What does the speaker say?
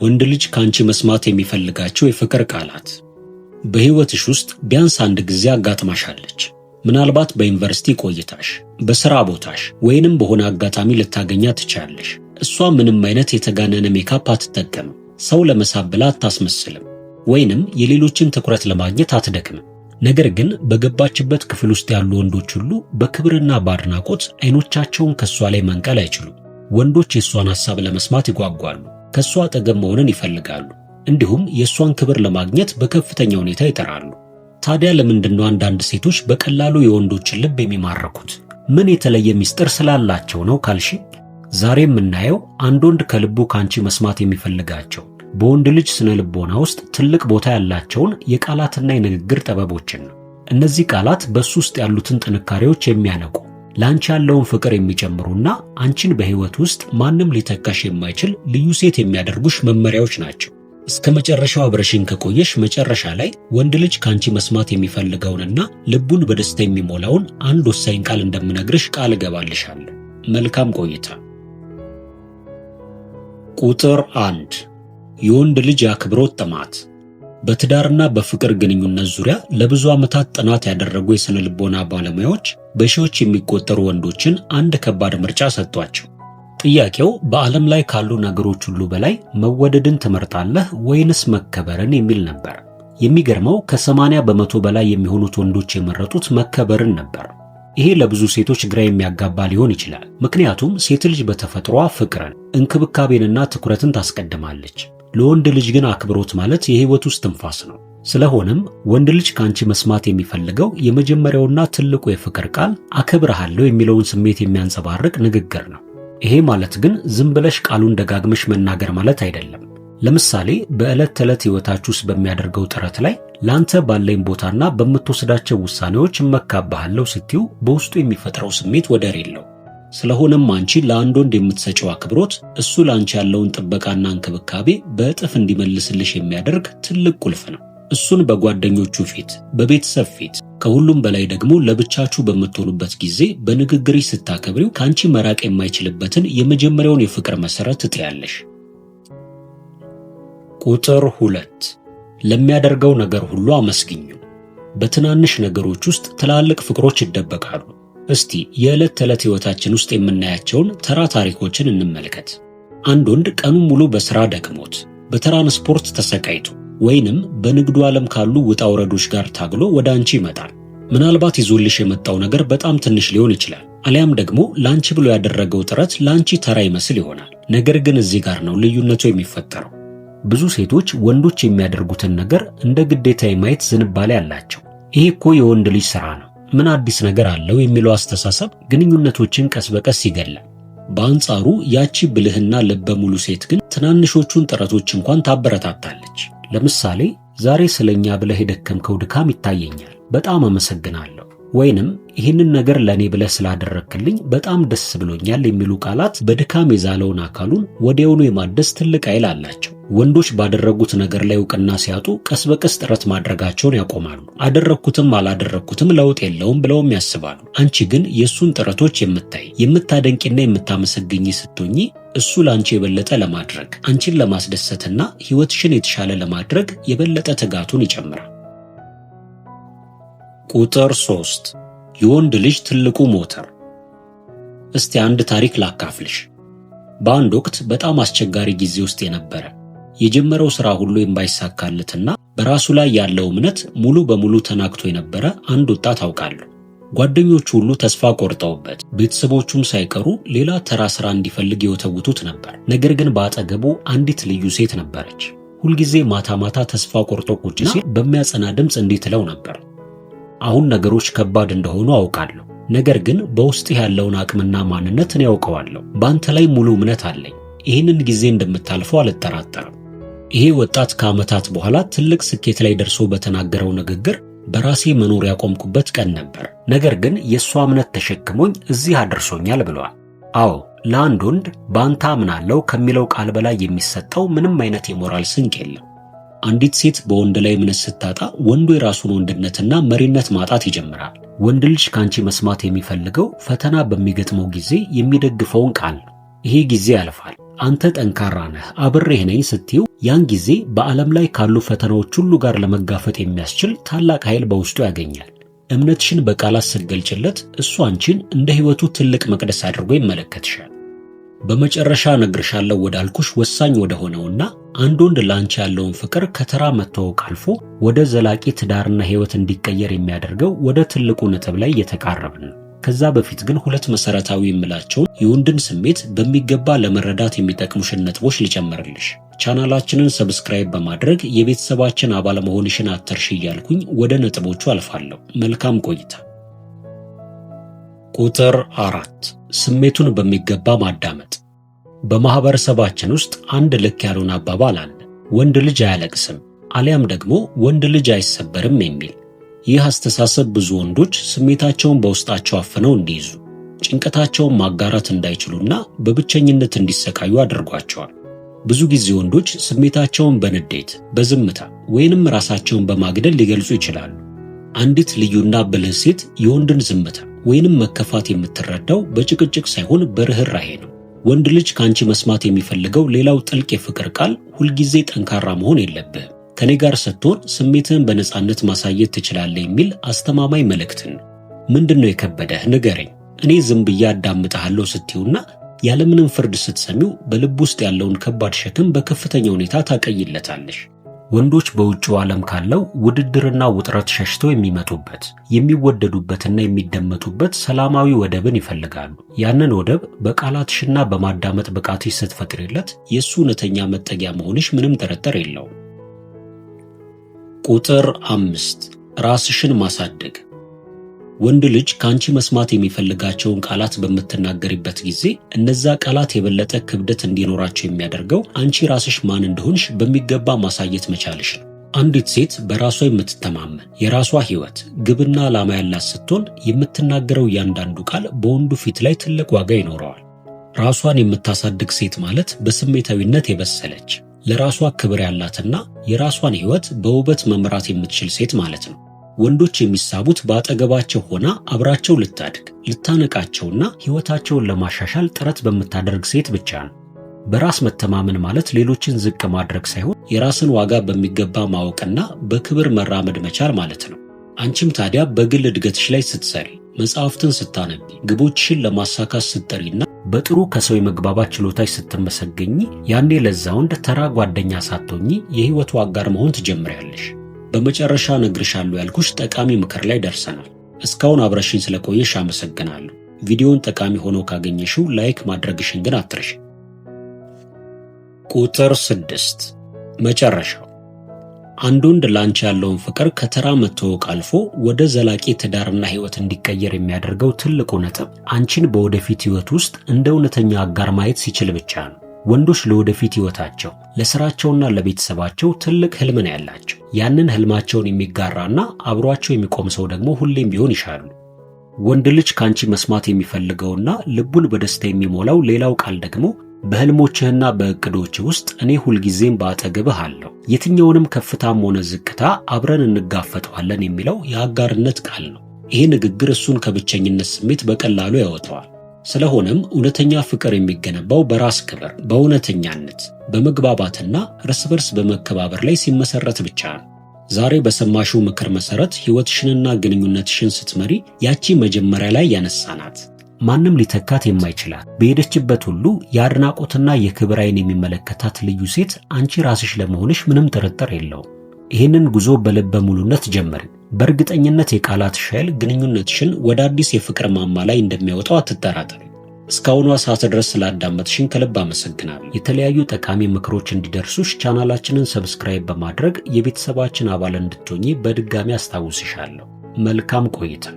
ወንድ ልጅ ካንቺ መስማት የሚፈልጋቸው የፍቅር ቃላት። በህይወትሽ ውስጥ ቢያንስ አንድ ጊዜ አጋጥማሻለች። ምናልባት በዩኒቨርሲቲ ቆይታሽ፣ በሥራ ቦታሽ ወይንም በሆነ አጋጣሚ ልታገኛት ትችያለሽ። እሷ ምንም አይነት የተጋነነ ሜካፕ አትጠቀምም፣ ሰው ለመሳብ ብላ አታስመስልም፣ ወይንም የሌሎችን ትኩረት ለማግኘት አትደክምም። ነገር ግን በገባችበት ክፍል ውስጥ ያሉ ወንዶች ሁሉ በክብርና በአድናቆት አይኖቻቸውን ከሷ ላይ መንቀል አይችሉም። ወንዶች የሷን ሐሳብ ለመስማት ይጓጓሉ፣ ከሷ አጠገብ መሆንን ይፈልጋሉ፣ እንዲሁም የሷን ክብር ለማግኘት በከፍተኛ ሁኔታ ይጠራሉ። ታዲያ ለምንድነው አንዳንድ ሴቶች በቀላሉ የወንዶችን ልብ የሚማርኩት? ምን የተለየ ምስጢር ስላላቸው ነው ካልሽ፣ ዛሬ የምናየው አንድ ወንድ ከልቡ ካንቺ መስማት የሚፈልጋቸው በወንድ ልጅ ስነ ልቦና ውስጥ ትልቅ ቦታ ያላቸውን የቃላትና የንግግር ጥበቦችን ነው። እነዚህ ቃላት በሱ ውስጥ ያሉትን ጥንካሬዎች የሚያነቁ፣ ላንቺ ያለውን ፍቅር የሚጨምሩና አንቺን በህይወት ውስጥ ማንም ሊተካሽ የማይችል ልዩ ሴት የሚያደርጉሽ መመሪያዎች ናቸው። እስከ መጨረሻው አብረሽኝ ከቆየሽ መጨረሻ ላይ ወንድ ልጅ ካንቺ መስማት የሚፈልገውንና ልቡን በደስታ የሚሞላውን አንድ ወሳኝ ቃል እንደምነግርሽ ቃል እገባልሻለሁ። መልካም ቆይታ። ቁጥር 1 የወንድ ልጅ የአክብሮት ጥማት። በትዳርና በፍቅር ግንኙነት ዙሪያ ለብዙ ዓመታት ጥናት ያደረጉ የስነ ልቦና ባለሙያዎች በሺዎች የሚቆጠሩ ወንዶችን አንድ ከባድ ምርጫ ሰጥቷቸው። ጥያቄው በዓለም ላይ ካሉ ነገሮች ሁሉ በላይ መወደድን ትመርጣለህ ወይንስ መከበርን የሚል ነበር። የሚገርመው ከ80 በመቶ በላይ የሚሆኑት ወንዶች የመረጡት መከበርን ነበር። ይሄ ለብዙ ሴቶች ግራ የሚያጋባ ሊሆን ይችላል። ምክንያቱም ሴት ልጅ በተፈጥሯ ፍቅርን፣ እንክብካቤንና ትኩረትን ታስቀድማለች። ለወንድ ልጅ ግን አክብሮት ማለት የህይወት ውስጥ ትንፋስ ነው። ስለሆነም ወንድ ልጅ ካንቺ መስማት የሚፈልገው የመጀመሪያውና ትልቁ የፍቅር ቃል አከብርሃለሁ የሚለውን ስሜት የሚያንጸባርቅ ንግግር ነው። ይሄ ማለት ግን ዝም ብለሽ ቃሉን ደጋግመሽ መናገር ማለት አይደለም። ለምሳሌ በዕለት ተዕለት ህይወታችሁ ውስጥ በሚያደርገው ጥረት ላይ ላንተ ባለኝ ቦታና በምትወስዳቸው ውሳኔዎች እመካብሃለሁ ስትዩ በውስጡ የሚፈጥረው ስሜት ወደር የለው። ስለሆነም አንቺ ለአንድ ወንድ የምትሰጪው አክብሮት እሱ ላንቺ ያለውን ጥበቃና እንክብካቤ በእጥፍ እንዲመልስልሽ የሚያደርግ ትልቅ ቁልፍ ነው። እሱን በጓደኞቹ ፊት፣ በቤተሰብ ፊት፣ ከሁሉም በላይ ደግሞ ለብቻችሁ በምትሆኑበት ጊዜ በንግግርሽ ስታከብሪው ካንቺ መራቅ የማይችልበትን የመጀመሪያውን የፍቅር መሰረት ትጥያለሽ። ቁጥር 2 ለሚያደርገው ነገር ሁሉ አመስግኙ። በትናንሽ ነገሮች ውስጥ ትላልቅ ፍቅሮች ይደበቃሉ። እስቲ የዕለት ተዕለት ህይወታችን ውስጥ የምናያቸውን ተራ ታሪኮችን እንመልከት። አንድ ወንድ ቀኑን ሙሉ በሥራ ደክሞት፣ በትራንስፖርት ተሰቃይቶ ወይንም በንግዱ ዓለም ካሉ ውጣ ውረዶች ጋር ታግሎ ወደ አንቺ ይመጣል። ምናልባት ይዞልሽ የመጣው ነገር በጣም ትንሽ ሊሆን ይችላል። አሊያም ደግሞ ላንቺ ብሎ ያደረገው ጥረት ላንቺ ተራ ይመስል ይሆናል። ነገር ግን እዚህ ጋር ነው ልዩነቱ የሚፈጠረው። ብዙ ሴቶች ወንዶች የሚያደርጉትን ነገር እንደ ግዴታ የማየት ዝንባሌ አላቸው። ይሄ እኮ የወንድ ልጅ ሥራ ነው፣ ምን አዲስ ነገር አለው የሚለው አስተሳሰብ ግንኙነቶችን ቀስ በቀስ ይገላል። በአንጻሩ ያቺ ብልህና ልበ ሙሉ ሴት ግን ትናንሾቹን ጥረቶች እንኳን ታበረታታለች። ለምሳሌ ዛሬ ስለኛ ብለህ የደከምከው ድካም ይታየኛል፣ በጣም አመሰግናለሁ፣ ወይንም ይህንን ነገር ለኔ ብለህ ስላደረክልኝ በጣም ደስ ብሎኛል የሚሉ ቃላት በድካም የዛለውን አካሉን ወዲያውኑ የማደስ ትልቅ ኃይል አላቸው። ወንዶች ባደረጉት ነገር ላይ ዕውቅና ሲያጡ ቀስ በቀስ ጥረት ማድረጋቸውን ያቆማሉ። አደረኩትም አላደረኩትም ለውጥ የለውም ብለውም ያስባሉ። አንቺ ግን የሱን ጥረቶች የምታደንቂና የምታመሰግኝ ስትሆኚ እሱ ላንቺ የበለጠ ለማድረግ፣ አንቺን ለማስደሰትና ህይወትሽን የተሻለ ለማድረግ የበለጠ ትጋቱን ይጨምራል። ቁጥር 3 የወንድ ልጅ ትልቁ ሞተር። እስቲ አንድ ታሪክ ላካፍልሽ። በአንድ ወቅት በጣም አስቸጋሪ ጊዜ ውስጥ የነበረ የጀመረው ሥራ ሁሉ የማይሳካለትና በራሱ ላይ ያለው እምነት ሙሉ በሙሉ ተናግቶ የነበረ አንድ ወጣት አውቃለሁ። ጓደኞቹ ሁሉ ተስፋ ቆርጠውበት፣ ቤተሰቦቹም ሳይቀሩ ሌላ ተራ ሥራ እንዲፈልግ የወተውቱት ነበር። ነገር ግን በአጠገቡ አንዲት ልዩ ሴት ነበረች። ሁልጊዜ ማታ ማታ ተስፋ ቆርጦ ቁጭ ሲል በሚያጸና ድምፅ እንዲህ ትለው ነበር፣ አሁን ነገሮች ከባድ እንደሆኑ አውቃለሁ፣ ነገር ግን በውስጥ ያለውን አቅምና ማንነት እኔ ያውቀዋለሁ። በአንተ ላይ ሙሉ እምነት አለኝ። ይህንን ጊዜ እንደምታልፈው አልጠራጠርም። ይሄ ወጣት ከዓመታት በኋላ ትልቅ ስኬት ላይ ደርሶ በተናገረው ንግግር በራሴ መኖር ያቆምኩበት ቀን ነበር፣ ነገር ግን የእሷ እምነት ተሸክሞኝ እዚህ አድርሶኛል ብለዋል። አዎ፣ ለአንድ ወንድ በአንተ አምናለሁ ከሚለው ቃል በላይ የሚሰጠው ምንም አይነት የሞራል ስንቅ የለም። አንዲት ሴት በወንድ ላይ እምነት ስታጣ ወንዱ የራሱን ወንድነትና መሪነት ማጣት ይጀምራል። ወንድ ልጅ ካንቺ መስማት የሚፈልገው ፈተና በሚገጥመው ጊዜ የሚደግፈውን ቃል ነው። ይሄ ጊዜ ያልፋል፣ አንተ ጠንካራ ነህ፣ አብሬህ ነኝ ስትይው ያን ጊዜ በዓለም ላይ ካሉ ፈተናዎች ሁሉ ጋር ለመጋፈጥ የሚያስችል ታላቅ ኃይል በውስጡ ያገኛል። እምነትሽን በቃላት ስትገልጭለት እሱ አንቺን እንደ ሕይወቱ ትልቅ መቅደስ አድርጎ ይመለከትሻል። በመጨረሻ እነግርሻለሁ ወዳልኩሽ ወሳኝ ወደ ሆነውና አንድ ወንድ ላንቺ ያለውን ፍቅር ከተራ መተዋወቅ አልፎ ወደ ዘላቂ ትዳርና ሕይወት እንዲቀየር የሚያደርገው ወደ ትልቁ ነጥብ ላይ እየተቃረብን ነው። ከዛ በፊት ግን ሁለት መሰረታዊ የምላቸውን የወንድን ስሜት በሚገባ ለመረዳት የሚጠቅሙሽን ነጥቦች ልጨምርልሽ። ቻናላችንን ሰብስክራይብ በማድረግ የቤተሰባችን አባል መሆንሽን አትርሺ እያልኩኝ ወደ ነጥቦቹ አልፋለሁ። መልካም ቆይታ። ቁጥር 4 ስሜቱን በሚገባ ማዳመጥ። በማህበረሰባችን ውስጥ አንድ ልክ ያልሆነ አባባል አለ። ወንድ ልጅ አያለቅስም አሊያም ደግሞ ወንድ ልጅ አይሰበርም የሚል። ይህ አስተሳሰብ ብዙ ወንዶች ስሜታቸውን በውስጣቸው አፍነው እንዲይዙ፣ ጭንቀታቸውን ማጋራት እንዳይችሉና በብቸኝነት እንዲሰቃዩ አድርጓቸዋል። ብዙ ጊዜ ወንዶች ስሜታቸውን በንዴት፣ በዝምታ ወይንም ራሳቸውን በማግደል ሊገልጹ ይችላሉ። አንዲት ልዩና ብልህ ሴት የወንድን ዝምታ ወይንም መከፋት የምትረዳው በጭቅጭቅ ሳይሆን በርህራሄ ነው። ወንድ ልጅ ካንቺ መስማት የሚፈልገው ሌላው ጥልቅ የፍቅር ቃል ሁልጊዜ ጠንካራ መሆን የለብህም፣ ከኔ ጋር ስትሆን ስሜትህን በነፃነት ማሳየት ትችላለህ የሚል አስተማማኝ መልእክትን ነው። ምንድነው የከበደህ ንገረኝ፣ እኔ ዝም ብዬ አዳምጥሃለሁ ስትዩና ያለምንም ፍርድ ስትሰሚው በልብ ውስጥ ያለውን ከባድ ሸክም በከፍተኛ ሁኔታ ታቀይለታለሽ። ወንዶች በውጭው ዓለም ካለው ውድድርና ውጥረት ሸሽተው የሚመጡበት፣ የሚወደዱበትና የሚደመጡበት ሰላማዊ ወደብን ይፈልጋሉ። ያንን ወደብ በቃላትሽና በማዳመጥ ብቃትሽ ስትፈጥሪለት የእሱ እውነተኛ መጠጊያ መሆንሽ ምንም ጥርጥር የለውም። ቁጥር 5 ራስሽን ማሳደግ። ወንድ ልጅ ካንቺ መስማት የሚፈልጋቸውን ቃላት በምትናገሪበት ጊዜ እነዛ ቃላት የበለጠ ክብደት እንዲኖራቸው የሚያደርገው አንቺ ራስሽ ማን እንደሆንሽ በሚገባ ማሳየት መቻልሽ ነው። አንዲት ሴት በራሷ የምትተማመን የራሷ ሕይወት፣ ግብና ዓላማ ያላት ስትሆን የምትናገረው እያንዳንዱ ቃል በወንዱ ፊት ላይ ትልቅ ዋጋ ይኖረዋል። ራሷን የምታሳድግ ሴት ማለት በስሜታዊነት የበሰለች፣ ለራሷ ክብር ያላትና የራሷን ሕይወት በውበት መምራት የምትችል ሴት ማለት ነው። ወንዶች የሚሳቡት በአጠገባቸው ሆና አብራቸው ልታድግ፣ ልታነቃቸውና ሕይወታቸውን ለማሻሻል ጥረት በምታደርግ ሴት ብቻ ነው። በራስ መተማመን ማለት ሌሎችን ዝቅ ማድረግ ሳይሆን የራስን ዋጋ በሚገባ ማወቅና በክብር መራመድ መቻል ማለት ነው። አንቺም ታዲያ በግል እድገትሽ ላይ ስትሰሪ፣ መጽሐፍትን ስታነቢ፣ ግቦችሽን ለማሳካት ስትጠሪና በጥሩ ከሰው የመግባባት ችሎታሽ ስትመሰገኝ ያኔ ለዛ ወንድ ተራ ጓደኛ ሳትሆኚ የሕይወቱ አጋር መሆን ትጀምሪያለሽ። በመጨረሻ እነግርሻለሁ ያልኩሽ ጠቃሚ ምክር ላይ ደርሰናል። እስካሁን አብረሽኝ ስለቆየሽ አመሰግናለሁ። ቪዲዮውን ጠቃሚ ሆኖ ካገኘሽው ላይክ ማድረግሽን ግን አትርሺ። ቁጥር 6 መጨረሻው። አንድ ወንድ ላንቺ ያለውን ፍቅር ከተራ መተዋወቅ አልፎ ወደ ዘላቂ ትዳርና ሕይወት እንዲቀየር የሚያደርገው ትልቁ ነጥብ አንቺን በወደፊት ሕይወት ውስጥ እንደ እውነተኛ አጋር ማየት ሲችል ብቻ ነው። ወንዶች ለወደፊት ሕይወታቸው፣ ለሥራቸውና ለቤተሰባቸው ትልቅ ህልም ነው ያላቸው። ያንን ህልማቸውን የሚጋራና አብሯቸው የሚቆም ሰው ደግሞ ሁሌም ቢሆን ይሻሉ። ወንድ ልጅ ካንቺ መስማት የሚፈልገውና ልቡን በደስታ የሚሞላው ሌላው ቃል ደግሞ በህልሞችህና በእቅዶችህ ውስጥ እኔ ሁልጊዜም በአጠገብህ አለሁ፣ የትኛውንም ከፍታም ሆነ ዝቅታ አብረን እንጋፈጠዋለን የሚለው የአጋርነት ቃል ነው። ይሄ ንግግር እሱን ከብቸኝነት ስሜት በቀላሉ ያወጣዋል። ስለሆነም እውነተኛ ፍቅር የሚገነባው በራስ ክብር፣ በእውነተኛነት፣ በመግባባትና እርስ በርስ በመከባበር ላይ ሲመሰረት ብቻ ነው። ዛሬ በሰማሽው ምክር መሰረት ሕይወትሽንና ግንኙነትሽን ስትመሪ ያቺ መጀመሪያ ላይ ያነሳናት ማንም ሊተካት የማይችላት በሄደችበት ሁሉ የአድናቆትና የክብር ዓይን የሚመለከታት ልዩ ሴት አንቺ ራስሽ ለመሆንሽ ምንም ጥርጥር የለውም። ይህንን ጉዞ በልበ ሙሉነት ጀመሪ። በእርግጠኝነት የቃላትሽ ኃይል ግንኙነትሽን ወደ አዲስ የፍቅር ማማ ላይ እንደሚያወጣው አትጠራጠሪ። እስካሁኗ ሰዓት ድረስ ስላዳመጥሽኝ ከልብ አመሰግናለሁ። የተለያዩ ጠቃሚ ምክሮች እንዲደርሱሽ ቻናላችንን ሰብስክራይብ በማድረግ የቤተሰባችን አባል እንድትሆኚ በድጋሚ አስታውስሻለሁ። መልካም ቆይታ።